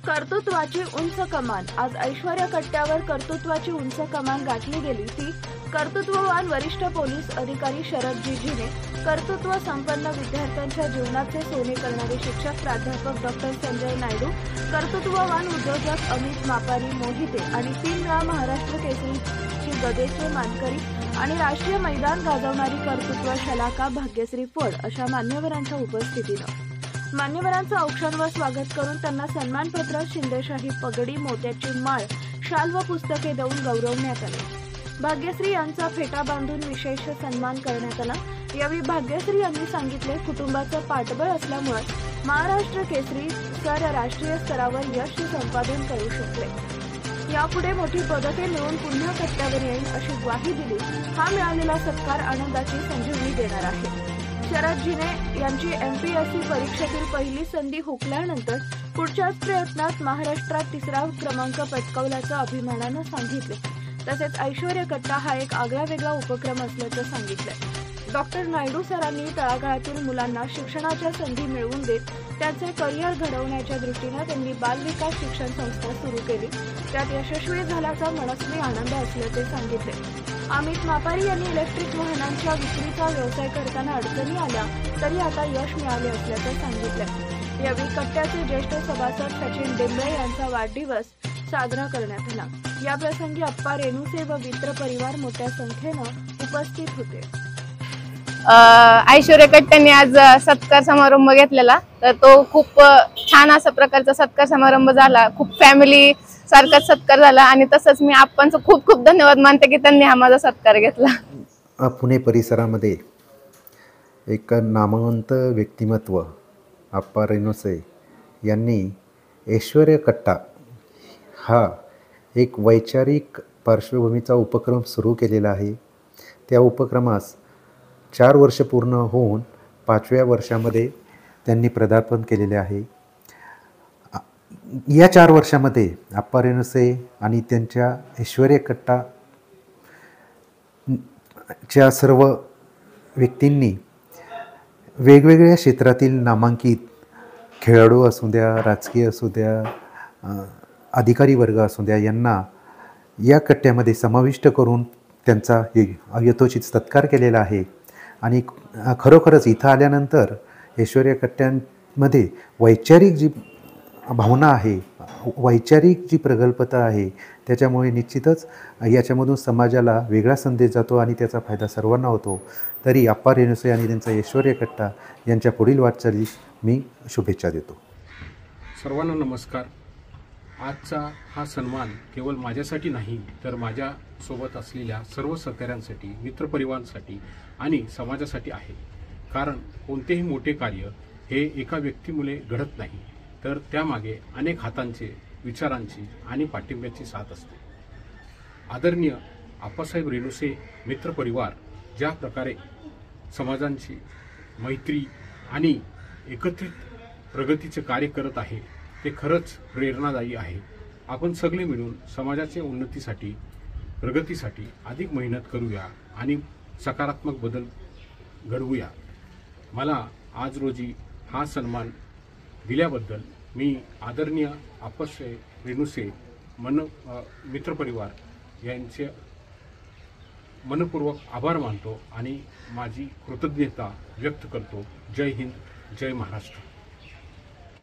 कर्तृत्वाची उंच कमान। आज ऐश्वर्या कट्ट्यावर कर्तृत्वाची उंच कमान गाठली गेली ती कर्तृत्ववान वरिष्ठ पोलीस अधिकारी शरद जीजीने, कर्तृत्व संपन्न विद्यार्थ्यांच्या जीवनाचे सोने करणारे शिक्षक प्राध्यापक डॉक्टर संजय नायडू, कर्तृत्ववान उद्योजक अमित मापारी मोहिते आणि 3 वेळा महाराष्ट्र केसरीची गदेचे मानकरी आणि राष्ट्रीय मैदान गाजवणारी कर्तृत्व शलाका भाग्यश्री फड अशा मान्यवरांच्या उपस्थितीनं मान्यवरांचं औक्षणवर स्वागत करून त्यांना सन्मानपत्र, शिंदेशाही पगडी, मोत्याची माळ, शाल व पुस्तके देऊन गौरवण्यात आले। भाग्यश्री यांचा फेटा बांधून विशेष सन्मान करण्यात आला। यावेळी भाग्यश्री यांनी सांगितले, कुटुंबाचं पाठबळ असल्यामुळे महाराष्ट्र केसरी सर राष्ट्रीय स्तरावर यश संपादन करू शकले। यापुढे मोठी पदके मिळवून पुन्हा कट्ट्यावर येईल अशी ग्वाही दिली। हा मिळालेला सत्कार आनंदाची संजीवनी देणार आहे। शरदजीने यांची एमपीएससी परीक्षेतील पहिली संधी हुकल्यानंतर पुढच्याच प्रयत्नात महाराष्ट्रात 3रा क्रमांक पटकावल्याचं अभिमानानं सांगितले। तसेच ऐश्वर्या कट्टा हा एक आगळावेगळा उपक्रम असल्याचं सांगितलंय। डॉक्टर नायडू सरांनी तळागाळातील मुलांना शिक्षणाच्या संधी मिळवून देत त्यांचे करिअर घडवण्याच्या दृष्टीने त्यांनी बालविकास शिक्षण संस्था सुरू केली। त्यात यशस्वी झाल्याचा मनस्वी आनंद असल्याचे सांगितले। अमित मापारी यांनी इलेक्ट्रिक वाहनांच्या विक्रीचा व्यवसाय करताना अडचणी आल्या तरी आता यश मिळाले असल्याचं सांगितलं। यावेळी कट्ट्याचे ज्येष्ठ सभासद सचिन डेंबळे यांचा वाढदिवस साजरा करण्यात आला। या प्रसंगी अप्पा रेणुसे व मित्र परिवार मोठ्या संख्येनं उपस्थित होते। ऐश्वर्या कट्ट्यांनी आज सत्कार समारंभ घेतलेला, तर तो खूप छान असा प्रकारचा सत्कार समारंभ झाला। खूप फॅमिली सारखाच सत्कार झाला आणि तसंच मी आप्पांचं खूप खूप धन्यवाद मानते की त्यांनी हा माझा सत्कार घेतला। पुणे परिसरामध्ये एक नामवंत व्यक्तिमत्व अप्पा रेणुसे यांनी ऐश्वर्या कट्टा हा एक वैचारिक पार्श्वभूमीचा उपक्रम सुरू केलेला आहे। त्या उपक्रमास 4 वर्ष पूर्ण होऊन 5व्या वर्षामध्ये त्यांनी पदार्पण केलेले आहे। या 4 वर्षामध्ये अप्पा रेणुसे आणि त्यांच्या ऐश्वर्या कट्टा च्या सर्व व्यक्तींनी वेगवेगळ्या क्षेत्रातील नामांकित खेळाडू असू द्या, राजकीय असू द्या, अधिकारी वर्ग असू द्या, यांना या कट्ट्यामध्ये समाविष्ट करून त्यांचा यथोचित सत्कार केलेला आहे। आणि खरोखरच इथं आल्यानंतर ऐश्वर्या कट्ट्यांमध्ये वैचारिक जी भावना आहे, वैचारिक जी प्रगल्भता आहे, त्याच्यामुळे निश्चितच याच्यामधून समाजाला वेगळा संदेश जातो आणि त्याचा फायदा सर्वांना होतो। तरी अप्पा रेणुसे आणि त्यांचा ऐश्वर्या कट्टा यांच्या पुढील वाटचालीस मी शुभेच्छा देतो। सर्वांना नमस्कार। आजचा हा सन्मान केवळ माझ्यासाठी नाही तर माझ्यासोबत असलेल्या सर्व सहकाऱ्यांसाठी, मित्रपरिवारांसाठी आणि समाजासाठी आहे। कारण कोणतेही मोठे कार्य हे एका व्यक्तीमुळे घडत नाही, तर त्यामागे अनेक हातांचे, विचारांची आणि पाठिंब्याची साथ असते। आदरणीय आप्पासाहेब रेणुसे मित्रपरिवार ज्या प्रकारे समाजांची मैत्री आणि एकत्रित प्रगतीचे कार्य करत आहे ते खरंच प्रेरणादायी आहे। आपण सगळे मिळून समाजाच्या उन्नतीसाठी, प्रगतीसाठी अधिक मेहनत करूया आणि सकारात्मक बदल घडवूया। मला आज रोजी हा सन्मान दिल्याबद्दल मी आदरणीय आप्पासाहेब रेणुसे मित्रपरिवार यांचे मनपूर्वक आभार मानतो आणि माझी कृतज्ञता व्यक्त करतो। जय हिंद, जय महाराष्ट्र।